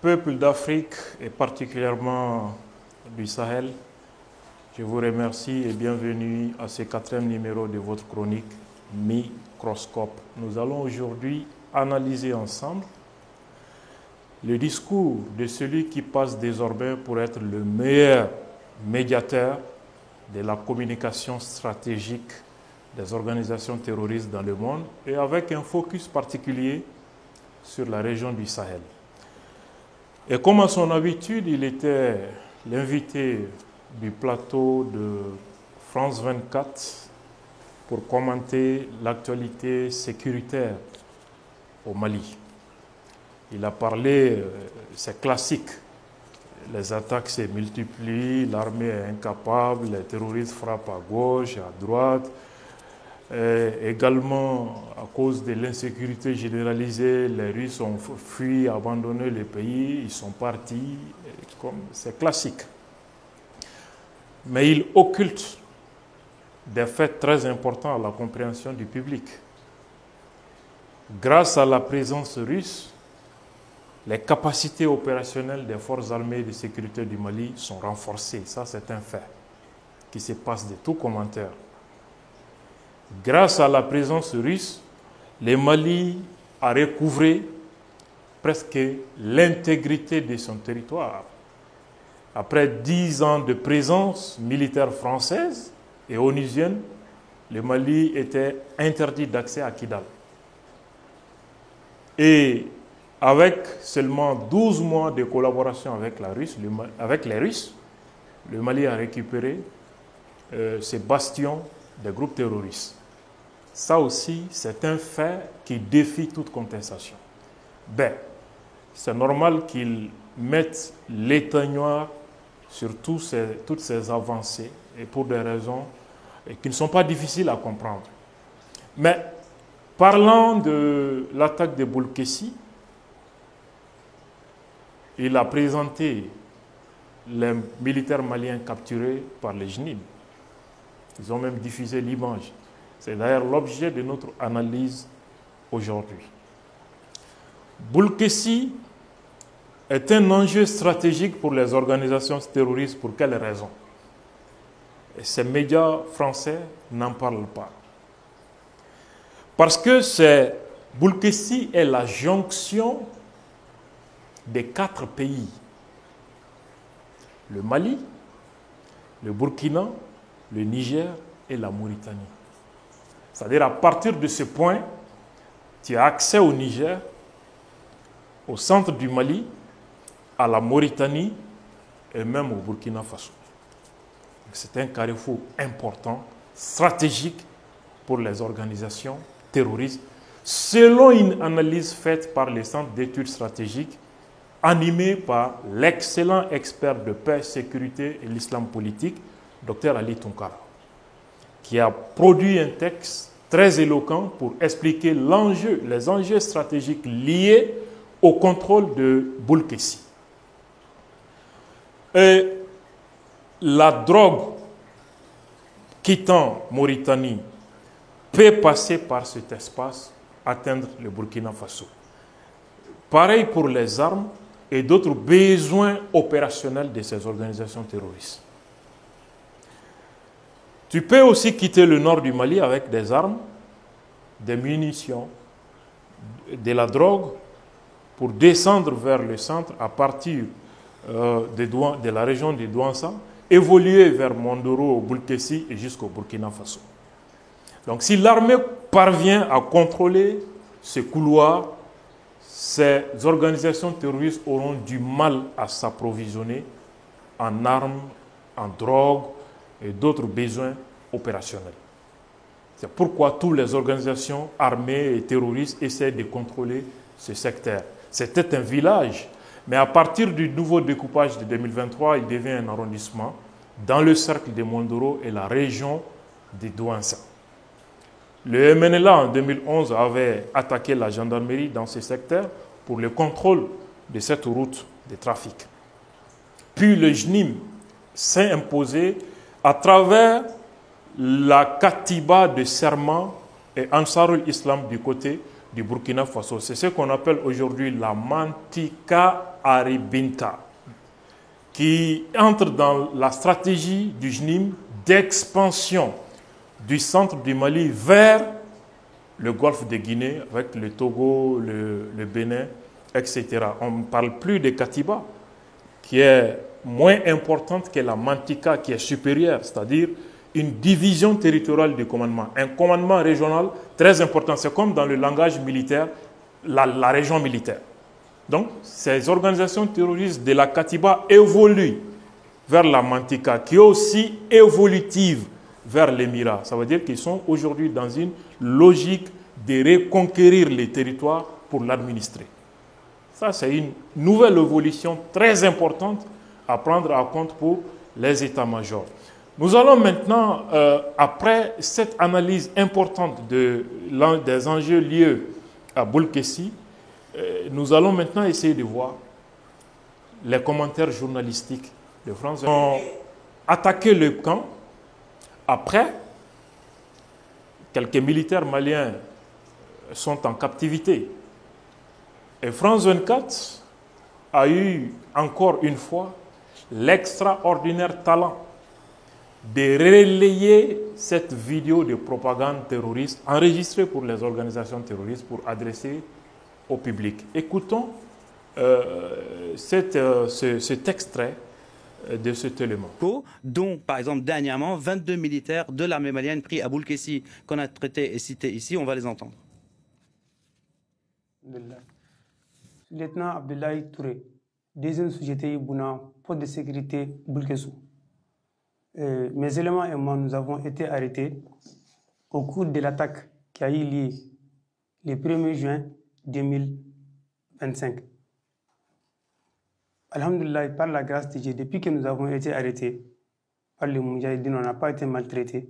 Peuple d'Afrique et particulièrement du Sahel, je vous remercie et bienvenue à ce 4e numéro de votre chronique Microscope. Nous allons aujourd'hui analyser ensemble le discours de celui qui passe désormais pour être le meilleur médiateur de la communication stratégique des organisations terroristes dans le monde et avec un focus particulier sur la région du Sahel. Et comme à son habitude, il était l'invité du plateau de France 24 pour commenter l'actualité sécuritaire au Mali. Il a parlé, c'est classique, les attaques se multiplient, l'armée est incapable, les terroristes frappent à gauche, à droite. Également, à cause de l'insécurité généralisée, les Russes ont fui, abandonné le pays, ils sont partis, c'est classique. Mais il occulte des faits très importants à la compréhension du public. Grâce à la présence russe, les capacités opérationnelles des forces armées de sécurité du Mali sont renforcées. Ça, c'est un fait qui se passe de tout commentaire. Grâce à la présence russe, le Mali a recouvré presque l'intégrité de son territoire. Après 10 ans de présence militaire française et onusienne, le Mali était interdit d'accès à Kidal. Et avec seulement 12 mois de collaboration avec les Russes, le Mali a récupéré ces bastions des groupes terroristes. Ça aussi, c'est un fait qui défie toute contestation. Ben, c'est normal qu'ils mettent l'éteignoir sur toutes ces avancées et pour des raisons qui ne sont pas difficiles à comprendre. Mais parlant de l'attaque de Boulkessi, il a présenté les militaires maliens capturés par les JNIM. Ils ont même diffusé l'image. C'est d'ailleurs l'objet de notre analyse aujourd'hui. Boulkessi est un enjeu stratégique pour les organisations terroristes. Pour quelles raisons? Et ces médias français n'en parlent pas. Parce que Boulkessi est la jonction des 4 pays. Le Mali, le Burkina, le Niger et la Mauritanie. C'est-à-dire, à partir de ce point, tu as accès au Niger, au centre du Mali, à la Mauritanie et même au Burkina Faso. C'est un carrefour important, stratégique pour les organisations terroristes, selon une analyse faite par les centres d'études stratégiques, animé par l'excellent expert de paix, sécurité et l'islam politique, Dr Ali Tounkara, qui a produit un texte très éloquent pour expliquer les enjeux stratégiques liés au contrôle de Boulkessi. Et la drogue quittant Mauritanie peut passer par cet espace, atteindre le Burkina Faso. Pareil pour les armes et d'autres besoins opérationnels de ces organisations terroristes. Tu peux aussi quitter le nord du Mali avec des armes, des munitions, de la drogue, pour descendre vers le centre à partir de la région de Douança, évoluer vers Mondoro, Boulkessi et jusqu'au Burkina Faso. Donc si l'armée parvient à contrôler ces couloirs, ces organisations terroristes auront du mal à s'approvisionner en armes, en drogue et d'autres besoins opérationnels. C'est pourquoi toutes les organisations armées et terroristes essaient de contrôler ce secteur. C'était un village, mais à partir du nouveau découpage de 2023, il devient un arrondissement dans le cercle de Mondoro et la région de Douança. Le MNLA en 2011 avait attaqué la gendarmerie dans ce secteur pour le contrôle de cette route de trafic. Puis le JNIM s'est imposé à travers la Katiba de Serment et Ansarul Islam du côté du Burkina Faso. C'est ce qu'on appelle aujourd'hui la Mantika Aribinta, qui entre dans la stratégie du JNIM d'expansion du centre du Mali vers le golfe de Guinée, avec le Togo, le Bénin, etc. On ne parle plus de Katiba, qui est moins importante que la Mantika, qui est supérieure, c'est-à-dire une division territoriale du commandement. Un commandement régional très important. C'est comme dans le langage militaire, la région militaire. Donc, ces organisations terroristes de la Katiba évoluent vers la Mantika, qui est aussi évolutive vers l'Émirat. Ça veut dire qu'ils sont aujourd'hui dans une logique de reconquérir les territoires pour l'administrer. Ça, c'est une nouvelle évolution très importante à prendre en compte pour les états-majors. Nous allons maintenant, après cette analyse importante des enjeux liés à Boulkessi, nous allons maintenant essayer de voir les commentaires journalistiques de France. Ils ont attaqué le camp. Après, quelques militaires maliens sont en captivité. Et France 24 a eu encore une fois l'extraordinaire talent de relayer cette vidéo de propagande terroriste enregistrée pour les organisations terroristes pour adresser au public. Écoutons cet extrait de cet élément. Dont, par exemple, dernièrement, 22 militaires de l'armée malienne pris à Boulkessi, qu'on a traité et cité ici, on va les entendre. Lieutenant Abdoulaye Touré, deuxième sous-jeté Bouna, poste de sécurité Boulkessou. Mes éléments et moi, nous avons été arrêtés au cours de l'attaque qui a eu lieu le 1er juin 2025. Alhamdulillah, par la grâce de Dieu, depuis que nous avons été arrêtés par les Moudjahidines, on n'a pas été maltraités.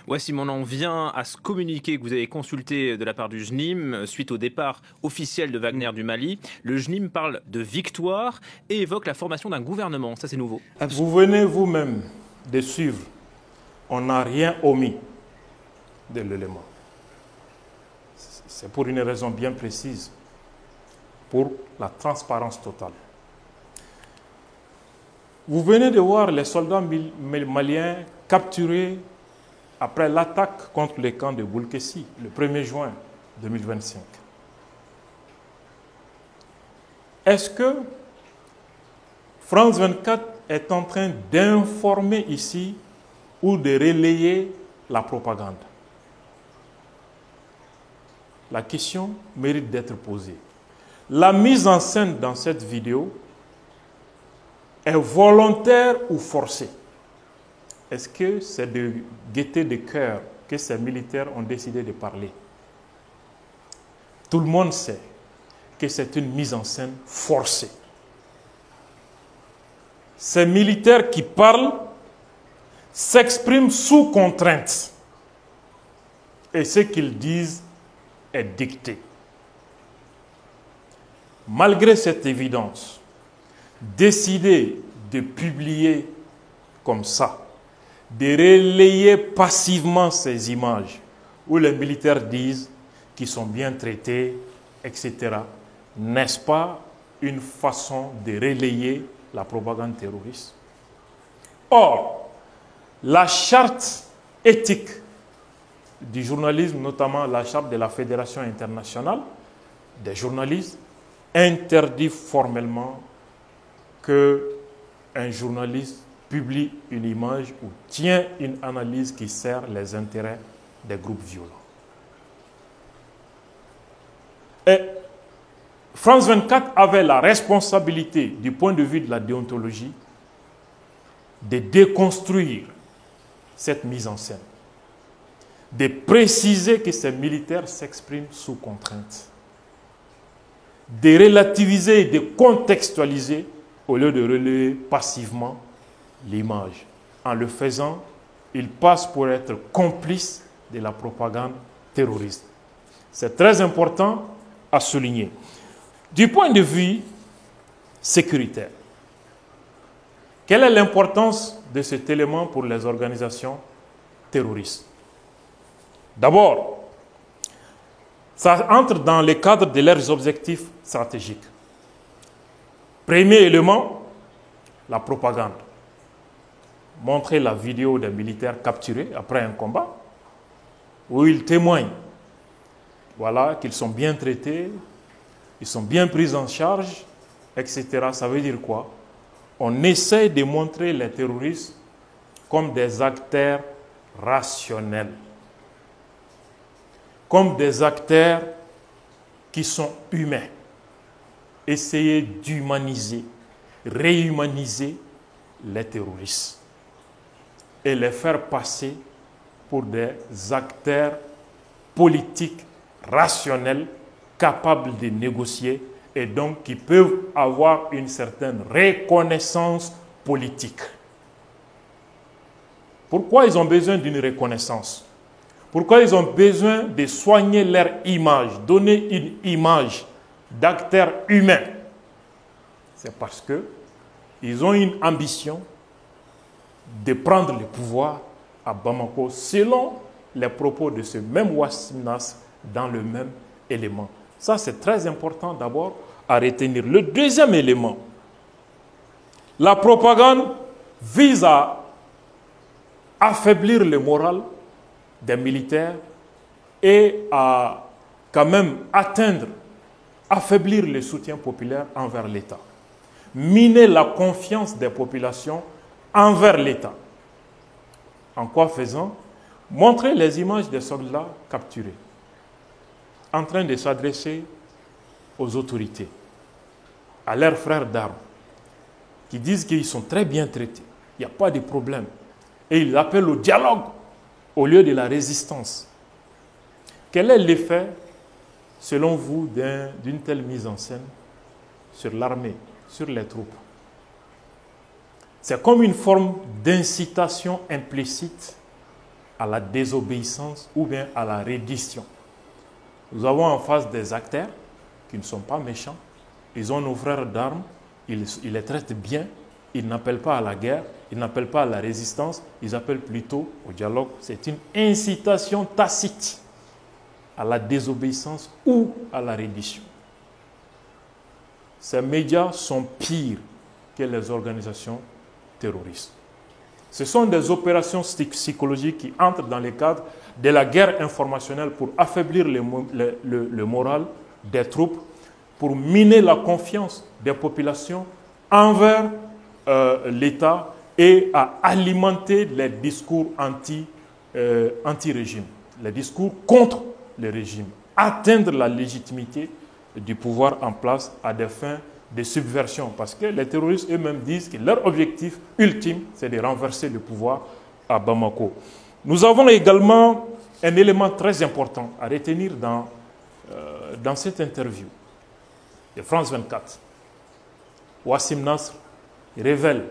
Ouais, Simon, on vient à ce communiqué que vous avez consulté de la part du JNIM suite au départ officiel de Wagner du Mali. Le JNIM parle de victoire et évoque la formation d'un gouvernement. Ça, c'est nouveau. Vous venez vous-même de suivre. On n'a rien omis de l'élément. C'est pour une raison bien précise, pour la transparence totale. Vous venez de voir les soldats maliens capturés après l'attaque contre les camps de Boulkessi, le 1er juin 2025. Est-ce que France 24 est en train d'informer ici ou de relayer la propagande? La question mérite d'être posée. La mise en scène dans cette vidéo est volontaire ou forcée? Est-ce que c'est de gaieté de cœur que ces militaires ont décidé de parler? Tout le monde sait que c'est une mise en scène forcée. Ces militaires qui parlent s'expriment sous contrainte. Et ce qu'ils disent est dicté. Malgré cette évidence, décider de publier comme ça, de relayer passivement ces images où les militaires disent qu'ils sont bien traités, etc. N'est-ce pas une façon de relayer la propagande terroriste? Or, la charte éthique du journalisme, notamment la charte de la Fédération internationale des journalistes, interdit formellement qu'un journaliste publie une image ou tient une analyse qui sert les intérêts des groupes violents. Et France 24 avait la responsabilité, du point de vue de la déontologie, de déconstruire cette mise en scène, de préciser que ces militaires s'expriment sous contrainte, de relativiser et de contextualiser au lieu de relayer passivement l'image. En le faisant, ils passent pour être complices de la propagande terroriste. C'est très important à souligner. Du point de vue sécuritaire, quelle est l'importance de cet élément pour les organisations terroristes? D'abord, Ça entre dans le cadre de leurs objectifs stratégiques. Premier élément, la propagande. Montrer la vidéo des militaires capturés après un combat, où ils témoignent, voilà, qu'ils sont bien traités, ils sont bien pris en charge, etc. Ça veut dire quoi? On essaie de montrer les terroristes comme des acteurs rationnels, comme des acteurs qui sont humains. Essayer d'humaniser, réhumaniser les terroristes et les faire passer pour des acteurs politiques rationnels, capables de négocier et donc qui peuvent avoir une certaine reconnaissance politique. Pourquoi ils ont besoin d'une reconnaissance? Pourquoi ils ont besoin de soigner leur image, donner une image d'acteurs humains? C'est parce qu'ils ont une ambition de prendre le pouvoir à Bamako selon les propos de ce même Wassim Nasr dans le même élément. Ça, c'est très important d'abord à retenir. Le deuxième élément, la propagande vise à affaiblir le moral des militaires et à quand même affaiblir le soutien populaire envers l'État. Miner la confiance des populations envers l'État. En quoi faisant? Montrer les images des soldats capturés, en train de s'adresser aux autorités, à leurs frères d'armes, qui disent qu'ils sont très bien traités, il n'y a pas de problème. Et ils appellent au dialogue au lieu de la résistance. Quel est l'effet, selon vous, d'une telle mise en scène sur l'armée, sur les troupes? C'est comme une forme d'incitation implicite à la désobéissance ou bien à la reddition. Nous avons en face des acteurs qui ne sont pas méchants. Ils ont nos frères d'armes, ils les traitent bien, ils n'appellent pas à la guerre, ils n'appellent pas à la résistance, ils appellent plutôt au dialogue. C'est une incitation tacite à la désobéissance ou à la reddition. Ces médias sont pires que les organisations terroristes. Ce sont des opérations psychologiques qui entrent dans le cadre de la guerre informationnelle pour affaiblir le moral des troupes, pour miner la confiance des populations envers l'État et à alimenter les discours anti-régime, les discours contre le régime, atteindre la légitimité du pouvoir en place à des fins de subversion, parce que les terroristes eux-mêmes disent que leur objectif ultime, c'est de renverser le pouvoir à Bamako. Nous avons également un élément très important à retenir dans cette interview de France 24. Wassim Nasr révèle,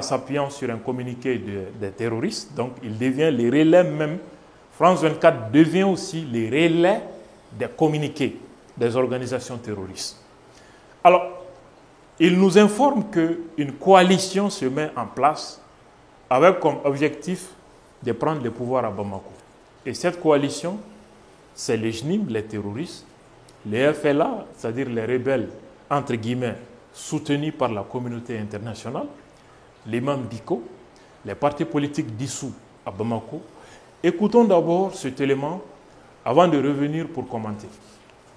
s'appuyant sur un communiqué des terroristes, donc il devient le relais même, France 24 devient aussi le relais des communiqués des organisations terroristes. Alors, il nous informe qu'une coalition se met en place avec comme objectif de prendre le pouvoir à Bamako. Et cette coalition, c'est les JNIM, les terroristes, les FLA, c'est-à-dire les rebelles, entre guillemets, soutenus par la communauté internationale, l'imam Biko, les partis politiques dissous à Bamako. Écoutons d'abord cet élément avant de revenir pour commenter.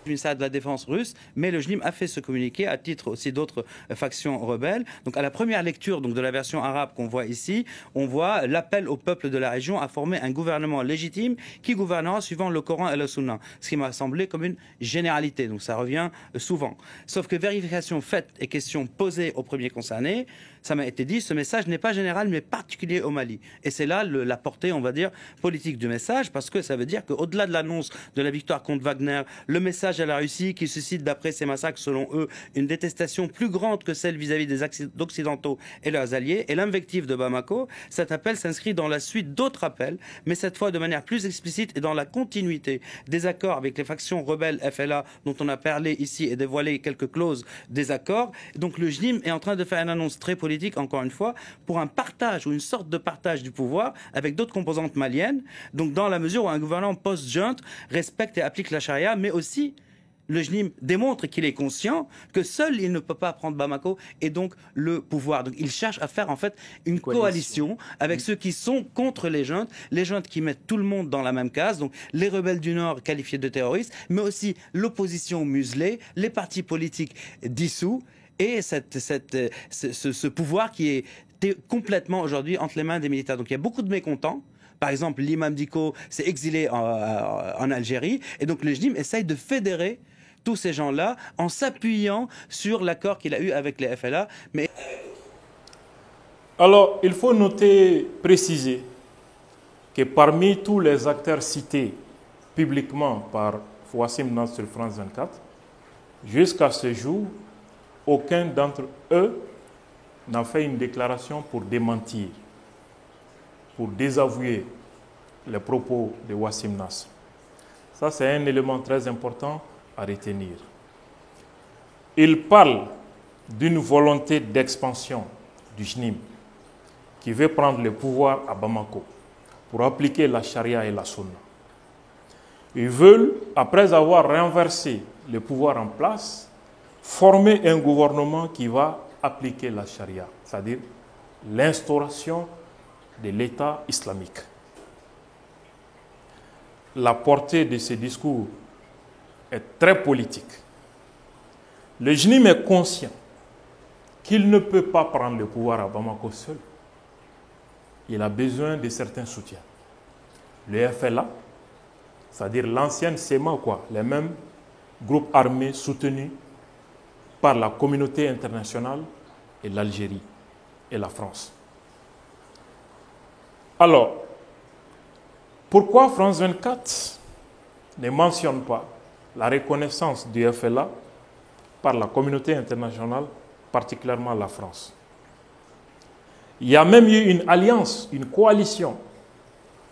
Du ministère de la Défense russe, mais le JNIM a fait ce communiqué à titre aussi d'autres factions rebelles. Donc à la première lecture de la version arabe qu'on voit ici, on voit l'appel au peuple de la région à former un gouvernement légitime qui gouvernera suivant le Coran et le Sunna, ce qui m'a semblé comme une généralité, donc ça revient souvent. Sauf que vérification faite et question posée aux premiers concernés, ça m'a été dit, ce message n'est pas général mais particulier au Mali. Et c'est là la portée, on va dire, politique du message, parce que ça veut dire qu'au-delà de l'annonce de la victoire contre Wagner, le message chantage à la Russie qui suscite, d'après ces massacres, selon eux, une détestation plus grande que celle vis-à-vis des Occidentaux et leurs alliés. Et l'invective de Bamako, cet appel s'inscrit dans la suite d'autres appels, mais cette fois de manière plus explicite et dans la continuité des accords avec les factions rebelles FLA dont on a parlé ici et dévoilé quelques clauses des accords. Donc le JNIM est en train de faire une annonce très politique, encore une fois, pour un partage ou une sorte de partage du pouvoir avec d'autres composantes maliennes. Donc dans la mesure où un gouvernement post-junte respecte et applique la charia, mais aussi le JNIM démontre qu'il est conscient que seul il ne peut pas prendre Bamako et donc le pouvoir. Donc il cherche à faire en fait une coalition avec ceux qui sont contre les juntes qui mettent tout le monde dans la même case, donc les rebelles du Nord qualifiés de terroristes, mais aussi l'opposition muselée, les partis politiques dissous et ce pouvoir qui est complètement aujourd'hui entre les mains des militaires. Donc il y a beaucoup de mécontents. Par exemple, l'imam Dicko s'est exilé en Algérie et donc le JNIM essaye de fédérer tous ces gens-là en s'appuyant sur l'accord qu'il a eu avec les FLA. Mais... Alors, il faut noter, préciser que parmi tous les acteurs cités publiquement par Wassim Nasr sur France 24, jusqu'à ce jour, aucun d'entre eux n'a fait une déclaration pour démentir, pour désavouer les propos de Wassim Nasr. Ça, c'est un élément très important à retenir. Il parle d'une volonté d'expansion du JNIM qui veut prendre le pouvoir à Bamako pour appliquer la charia et la sunna. Ils veulent, après avoir renversé le pouvoir en place, former un gouvernement qui va appliquer la charia, c'est-à-dire l'instauration de l'État islamique. La portée de ce discours est très politique. Le JNIM est conscient qu'il ne peut pas prendre le pouvoir à Bamako seul. Il a besoin de certains soutiens. Le FLA, c'est-à-dire l'ancienne SEMA, les mêmes groupes armés soutenus par la communauté internationale et l'Algérie et la France. Alors, pourquoi France 24 ne mentionne pas la reconnaissance du FLA par la communauté internationale, particulièrement la France? Il y a même eu une alliance, une coalition.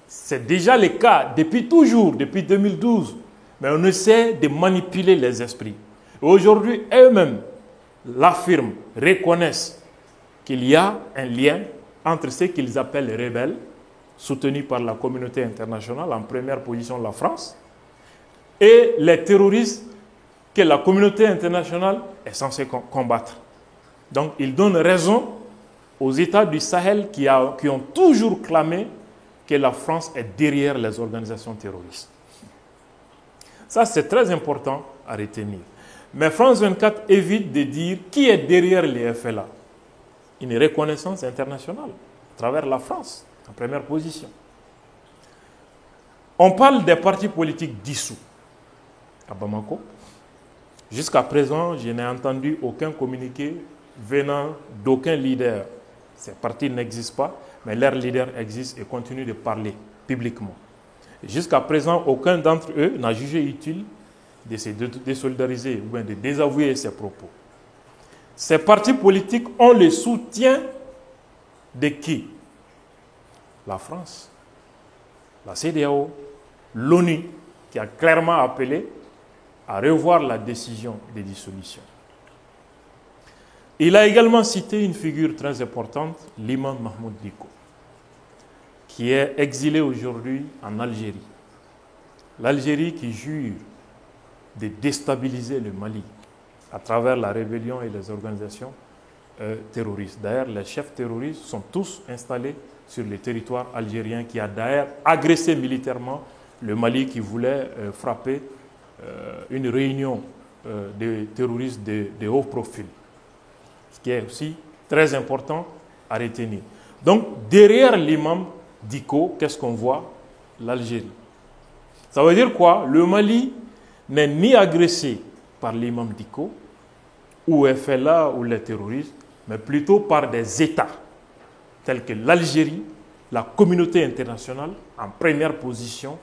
C'est déjà le cas depuis toujours, depuis 2012. Mais on essaie de manipuler les esprits. Aujourd'hui, eux-mêmes l'affirment, reconnaissent qu'il y a un lien entre ce qu'ils appellent les rebelles, soutenus par la communauté internationale, en première position la France, et les terroristes que la communauté internationale est censée combattre. Donc, ils donnent raison aux États du Sahel qui ont toujours clamé que la France est derrière les organisations terroristes. Ça, c'est très important à retenir. Mais France 24 évite de dire qui est derrière les FLA. Une reconnaissance internationale à travers la France, en première position. On parle des partis politiques dissous à Bamako. Jusqu'à présent, je n'ai entendu aucun communiqué venant d'aucun leader. Ces partis n'existent pas, mais leurs leaders existent et continuent de parler publiquement. Jusqu'à présent, aucun d'entre eux n'a jugé utile de se désolidariser ou bien de désavouer ses propos. Ces partis politiques ont le soutien de qui? La France, la CEDEAO, l'ONU, qui a clairement appelé à revoir la décision de dissolution. Il a également cité une figure très importante, l'imam Mahmoud Dicko, qui est exilé aujourd'hui en Algérie. L'Algérie qui jure de déstabiliser le Mali à travers la rébellion et les organisations terroristes. D'ailleurs, les chefs terroristes sont tous installés sur le territoire algérien qui a d'ailleurs agressé militairement le Mali qui voulait frapper une réunion de terroristes de haut profil. Ce qui est aussi très important à retenir. Donc, derrière l'imam Dicko, qu'est-ce qu'on voit? L'Algérie. Ça veut dire quoi? Le Mali n'est ni agressé par l'imam Dicko, ou FLA, ou les terroristes, mais plutôt par des États, tels que l'Algérie, la communauté internationale, en première position,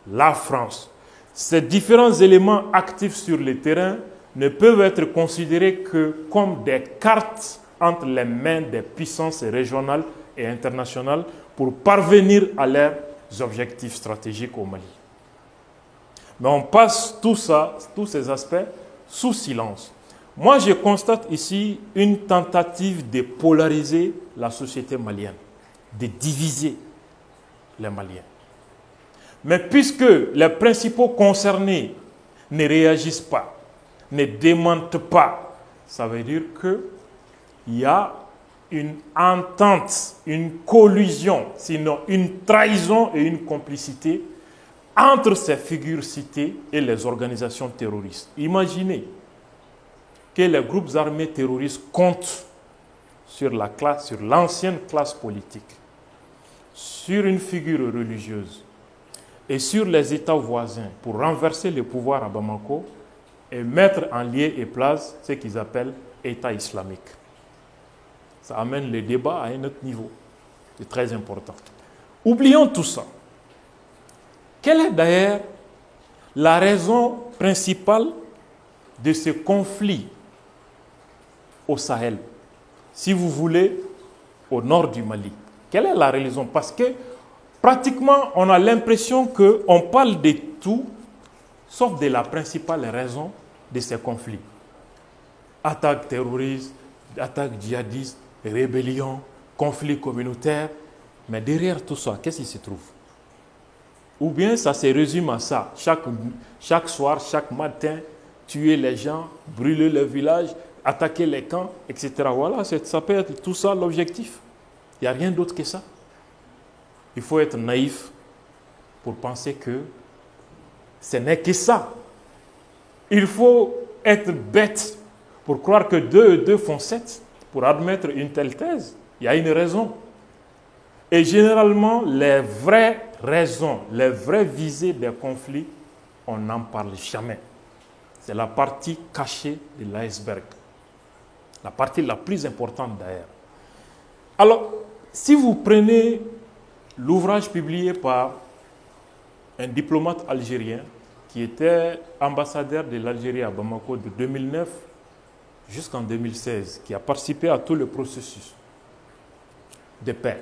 la France. ces différents éléments actifs sur le terrain ne peuvent être considérés que comme des cartes entre les mains des puissances régionales et internationales pour parvenir à leurs objectifs stratégiques au Mali. Mais on passe tout ça, tous ces aspects sous silence. Moi, je constate ici une tentative de polariser la société malienne, de diviser les Maliens. Mais puisque les principaux concernés ne réagissent pas, ne démentent pas, ça veut dire qu'il y a une entente, une collusion, sinon une trahison et une complicité entre ces figures citées et les organisations terroristes. Imaginez que les groupes armés terroristes comptent sur l'ancienne classe politique, sur une figure religieuse et sur les États voisins pour renverser le pouvoir à Bamako et mettre en lieu et place ce qu'ils appellent État islamique. Ça amène le débat à un autre niveau. C'est très important. Oublions tout ça. Quelle est d'ailleurs la raison principale de ce conflit au Sahel, si vous voulez, au nord du Mali? Quelle est la raison? Parce que pratiquement, on a l'impression qu'on parle de tout, sauf de la principale raison de ces conflits. Attaques terroristes, attaques djihadistes, rébellions, conflits communautaires. Mais derrière tout ça, qu'est-ce qui se trouve? Ou bien ça se résume à ça. Chaque soir, chaque matin, tuer les gens, brûler le village, attaquer les camps, etc. Voilà, ça peut être tout ça l'objectif. Il n'y a rien d'autre que ça. Il faut être naïf pour penser que ce n'est que ça. Il faut être bête pour croire que 2 et 2 font 7, pour admettre une telle thèse. Il y a une raison. Et généralement, les vraies raisons, les vraies visées des conflits, on n'en parle jamais. C'est la partie cachée de l'iceberg. La partie la plus importante d'ailleurs. Alors, si vous prenez l'ouvrage publié par un diplomate algérien qui était ambassadeur de l'Algérie à Bamako de 2009 jusqu'en 2016, qui a participé à tout le processus de paix,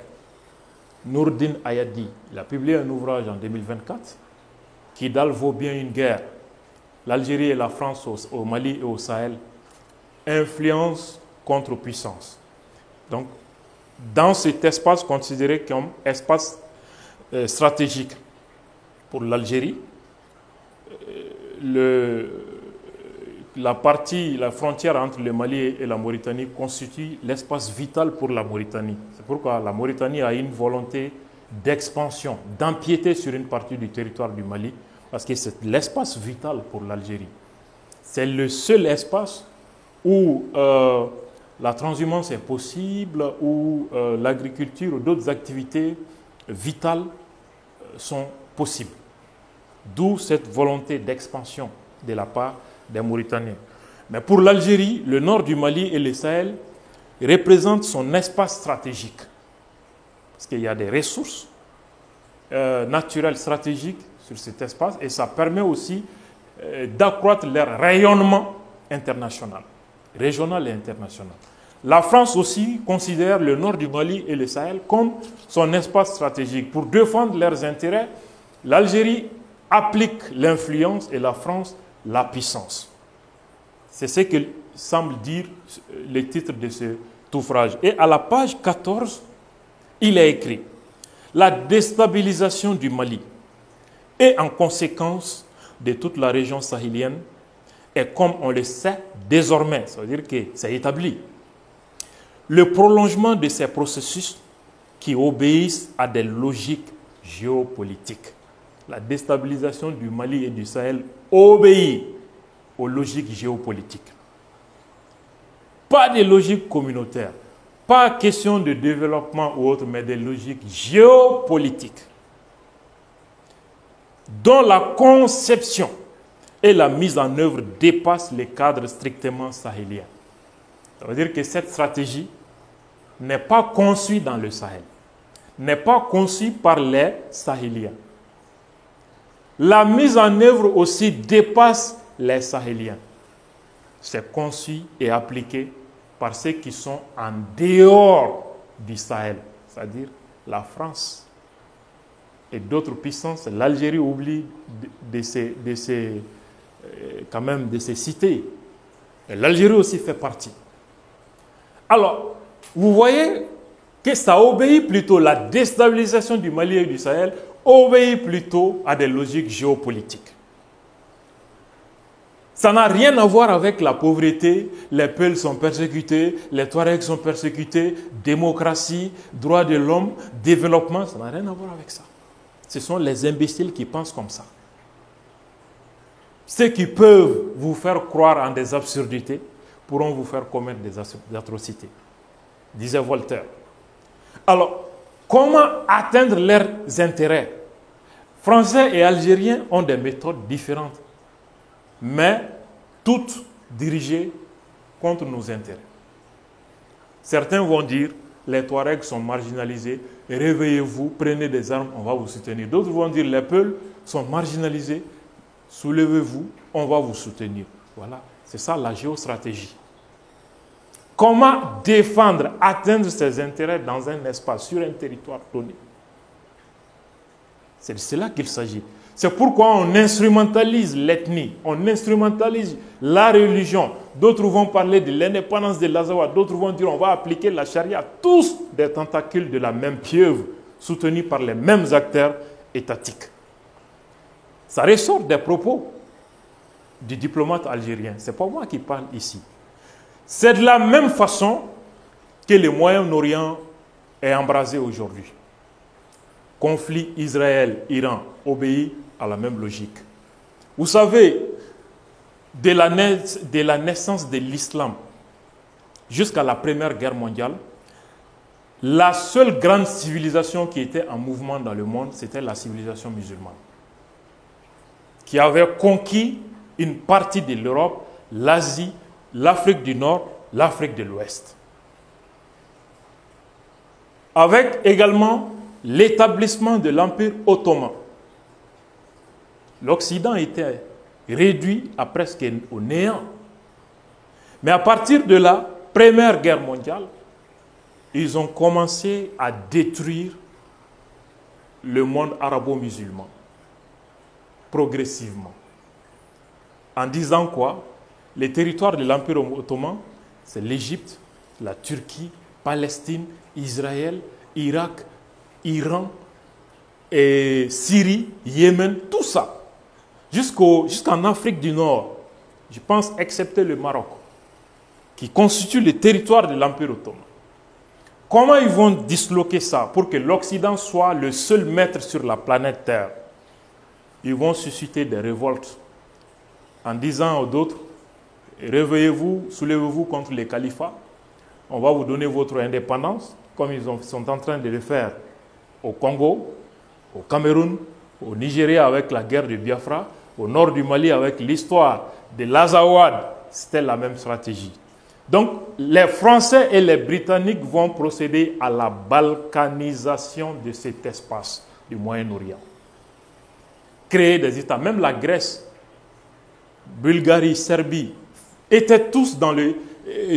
Nourdine Ayadi, il a publié un ouvrage en 2024, Kidal vaut bien une guerre. L'Algérie et la France au Mali et au Sahel, influence contre puissance. Donc, dans cet espace considéré comme espace stratégique pour l'Algérie, la frontière entre le Mali et la Mauritanie constitue l'espace vital pour la Mauritanie. C'est pourquoi la Mauritanie a une volonté d'expansion, d'empiéter sur une partie du territoire du Mali, parce que c'est l'espace vital pour l'Algérie. C'est le seul espace où la transhumance est possible, où l'agriculture ou d'autres activités vitales sont possibles. D'où cette volonté d'expansion de la part des Mauritaniens. Mais pour l'Algérie, le nord du Mali et le Sahel représentent son espace stratégique. Parce qu'il y a des ressources naturelles stratégiques sur cet espace et ça permet aussi d'accroître leur rayonnement international, régional et international. La France aussi considère le nord du Mali et le Sahel comme son espace stratégique. Pour défendre leurs intérêts, l'Algérie applique l'influence et la France la puissance. C'est ce que semble dire le titre de cet ouvrage. Et à la page 14, il est écrit « La déstabilisation du Mali et en conséquence de toute la région sahélienne est, comme on le sait désormais, ça veut dire que c'est établi, le prolongement de ces processus qui obéissent à des logiques géopolitiques. La déstabilisation du Mali et du Sahel obéit aux logiques géopolitiques. Pas des logiques communautaires, pas question de développement ou autre, mais des logiques géopolitiques dont la conception et la mise en œuvre dépassent les cadres strictement sahéliens. Ça veut dire que cette stratégie n'est pas conçue dans le Sahel, n'est pas conçue par les Sahéliens. La mise en œuvre aussi dépasse les Sahéliens. C'est conçu et appliqué par ceux qui sont en dehors du Sahel, c'est-à-dire la France et d'autres puissances. L'Algérie oublie de ces cités. L'Algérie aussi fait partie. Alors, vous voyez que ça obéit plutôt, la déstabilisation du Mali et du Sahel obéit plutôt à des logiques géopolitiques. Ça n'a rien à voir avec la pauvreté, les Peuls sont persécutés, les Touaregs sont persécutés, démocratie, droits de l'homme, développement, ça n'a rien à voir avec ça. Ce sont les imbéciles qui pensent comme ça. Ceux qui peuvent vous faire croire en des absurdités pourront vous faire commettre des atrocités, disait Voltaire. Alors, comment atteindre leurs intérêts? Français et Algériens ont des méthodes différentes, mais toutes dirigées contre nos intérêts. Certains vont dire, les Touaregs sont marginalisés, réveillez-vous, prenez des armes, on va vous soutenir. D'autres vont dire, les Peuls sont marginalisés, soulevez-vous, on va vous soutenir. Voilà, c'est ça la géostratégie. Comment défendre, atteindre ses intérêts dans un espace, sur un territoire donné? C'est de cela qu'il s'agit. C'est pourquoi on instrumentalise l'ethnie, on instrumentalise la religion. D'autres vont parler de l'indépendance de l'Azawad, d'autres vont dire on va appliquer la charia. Tous des tentacules de la même pieuvre, soutenus par les mêmes acteurs étatiques. Ça ressort des propos du diplomate algérien. Ce n'est pas moi qui parle ici. C'est de la même façon que le Moyen-Orient est embrasé aujourd'hui. Conflit Israël-Iran obéit à la même logique. Vous savez, de la naissance de l'islam jusqu'à la Première Guerre mondiale, la seule grande civilisation qui était en mouvement dans le monde, c'était la civilisation musulmane, qui avait conquis une partie de l'Europe, l'Asie, l'Afrique du Nord, l'Afrique de l'Ouest. Avec également l'établissement de l'Empire ottoman. L'Occident était réduit à presque au néant. Mais à partir de la Première Guerre mondiale, ils ont commencé à détruire le monde arabo-musulman, progressivement. En disant quoi? Les territoires de l'Empire ottoman, c'est l'Égypte, la Turquie, Palestine, Israël, Irak, Iran, et Syrie, Yémen, tout ça. Jusqu'en Afrique du Nord, je pense, excepté le Maroc, qui constitue le territoire de l'Empire ottoman. Comment ils vont disloquer ça pour que l'Occident soit le seul maître sur la planète Terre? Ils vont susciter des révoltes en disant aux autres, réveillez-vous, soulevez-vous contre les califats, on va vous donner votre indépendance, comme ils sont en train de le faire au Congo, au Cameroun, au Nigeria avec la guerre de Biafra, au nord du Mali avec l'histoire de l'Azawad. C'était la même stratégie. Donc, les Français et les Britanniques vont procéder à la balkanisation de cet espace du Moyen-Orient. Créer des États, même la Grèce, Bulgarie, Serbie, étaient tous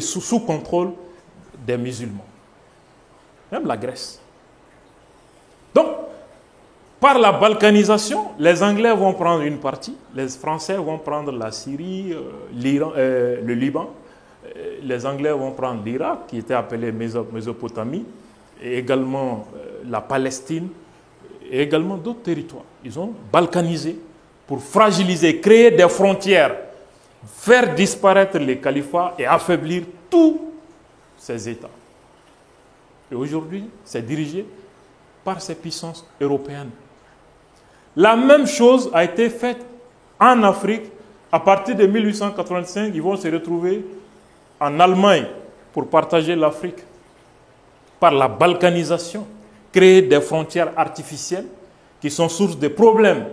sous contrôle des musulmans. Même la Grèce. Donc, par la balkanisation, les Anglais vont prendre une partie, les Français vont prendre la Syrie, l'Iran, le Liban, les Anglais vont prendre l'Irak, qui était appelé Mésopotamie, et également la Palestine, et également d'autres territoires. Ils ont balkanisé pour fragiliser, créer des frontières, faire disparaître les califats et affaiblir tous ces États. Et aujourd'hui, c'est dirigé par ces puissances européennes. La même chose a été faite en Afrique. À partir de 1885, ils vont se retrouver en Allemagne pour partager l'Afrique par la balkanisation, créer des frontières artificielles qui sont source de problèmes.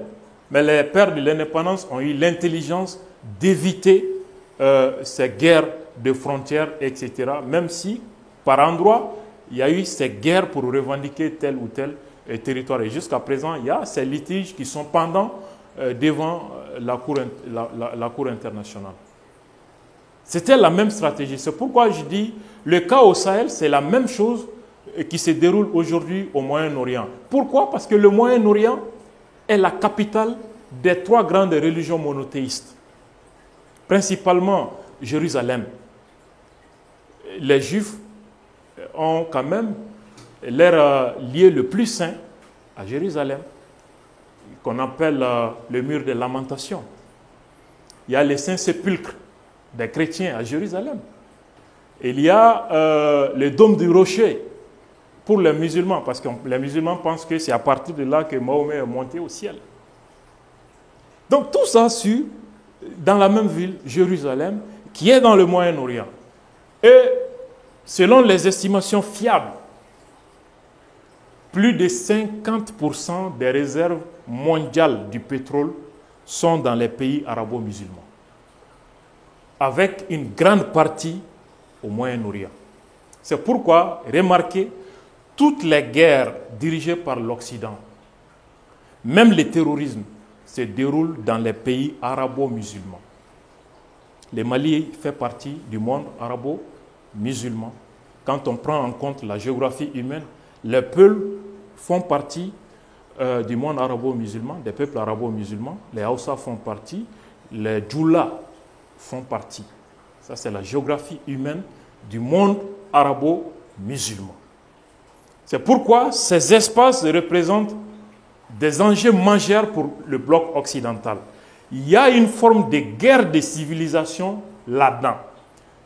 Mais les pères de l'indépendance ont eu l'intelligence d'éviter ces guerres de frontières, etc. Même si, par endroits, il y a eu ces guerres pour revendiquer tel ou tel territoire. Et jusqu'à présent, il y a ces litiges qui sont pendants devant la Cour internationale. C'était la même stratégie. C'est pourquoi je dis, le cas au Sahel, c'est la même chose qui se déroule aujourd'hui au Moyen-Orient. Pourquoi? Parce que le Moyen-Orient est la capitale des 3 grandes religions monothéistes, principalement Jérusalem. Les Juifs ont quand même leur lieu le plus saint à Jérusalem, qu'on appelle le mur des lamentations. Il y a les saints sépulcres des chrétiens à Jérusalem. Il y a le dôme du rocher pour les musulmans, parce que les musulmans pensent que c'est à partir de là que Mahomet est monté au ciel. Donc tout ça dans la même ville, Jérusalem, qui est dans le Moyen-Orient. Et selon les estimations fiables, plus de 50% des réserves mondiales du pétrole sont dans les pays arabo-musulmans, avec une grande partie au Moyen-Orient. C'est pourquoi, remarquez, toutes les guerres dirigées par l'Occident, même le terrorisme, se déroulent dans les pays arabo-musulmans. Le Mali fait partie du monde arabo-musulman. Quand on prend en compte la géographie humaine, les Peuls font partie du monde arabo-musulman, des peuples arabo-musulmans. Les Hausa font partie, les Djoula font partie. Ça, c'est la géographie humaine du monde arabo-musulman. C'est pourquoi ces espaces représentent des enjeux majeurs pour le bloc occidental. Il y a une forme de guerre de civilisation là-dedans.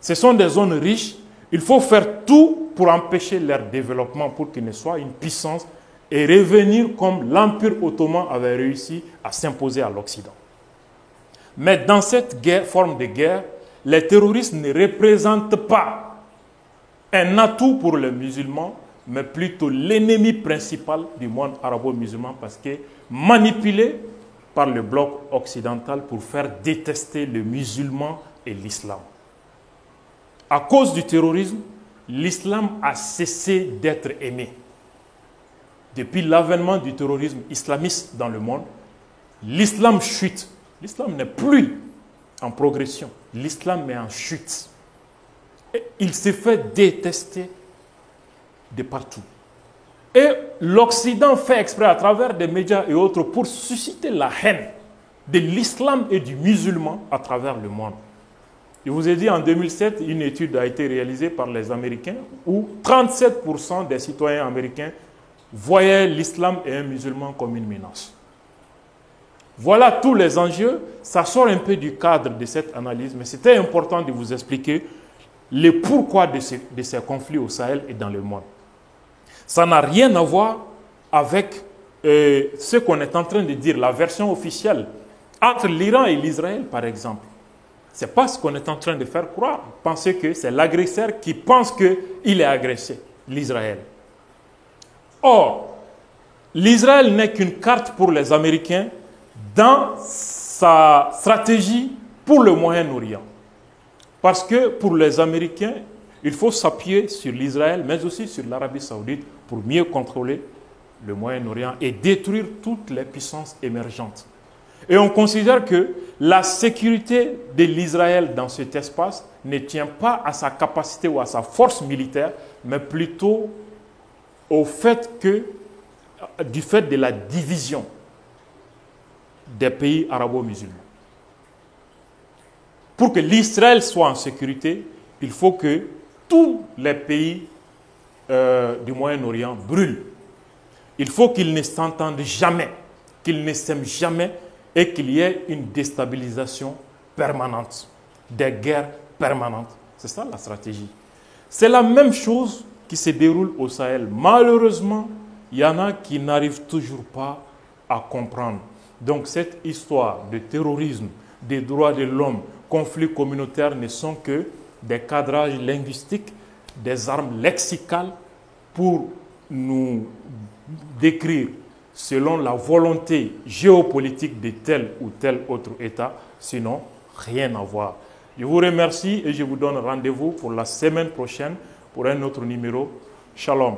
Ce sont des zones riches. Il faut faire tout pour empêcher leur développement, pour qu'ils ne soient une puissance et revenir comme l'Empire ottoman avait réussi à s'imposer à l'Occident. Mais dans cette forme de guerre, les terroristes ne représentent pas un atout pour les musulmans, mais plutôt l'ennemi principal du monde arabo-musulman, parce que manipulé par le bloc occidental pour faire détester le musulman et l'islam. À cause du terrorisme, l'islam a cessé d'être aimé. Depuis l'avènement du terrorisme islamiste dans le monde, l'islam chute. L'islam n'est plus en progression. L'islam est en chute. Et il s'est fait détester de partout. Et l'Occident fait exprès à travers des médias et autres pour susciter la haine de l'islam et du musulman à travers le monde. Je vous ai dit, en 2007, une étude a été réalisée par les Américains où 37% des citoyens américains voyaient l'islam et un musulman comme une menace. Voilà tous les enjeux. Ça sort un peu du cadre de cette analyse, mais c'était important de vous expliquer le pourquoi de ces conflits au Sahel et dans le monde. Ça n'a rien à voir avec ce qu'on est en train de dire, la version officielle entre l'Iran et l'Israël, par exemple. Ce n'est pas ce qu'on est en train de faire croire. Pensez que c'est l'agresseur qui pense qu'il est agressé, l'Israël. Or, l'Israël n'est qu'une carte pour les Américains dans sa stratégie pour le Moyen-Orient. Parce que pour les Américains, il faut s'appuyer sur l'Israël, mais aussi sur l'Arabie Saoudite pour mieux contrôler le Moyen-Orient et détruire toutes les puissances émergentes. Et on considère que la sécurité de l'Israël dans cet espace ne tient pas à sa capacité ou à sa force militaire, mais plutôt du fait de la division des pays arabo-musulmans. Pour que l'Israël soit en sécurité, il faut que tous les pays du Moyen-Orient brûlent. Il faut qu'ils ne s'entendent jamais, qu'ils ne s'aiment jamais et qu'il y ait une déstabilisation permanente, des guerres permanentes. C'est ça la stratégie. C'est la même chose qui se déroule au Sahel. Malheureusement, il y en a qui n'arrivent toujours pas à comprendre. Donc cette histoire de terrorisme, des droits de l'homme, conflits communautaires ne sont que des cadrages linguistiques, des armes lexicales pour nous décrire selon la volonté géopolitique de tel ou tel autre État, sinon rien à voir. Je vous remercie et je vous donne rendez-vous pour la semaine prochaine pour un autre numéro. Shalom.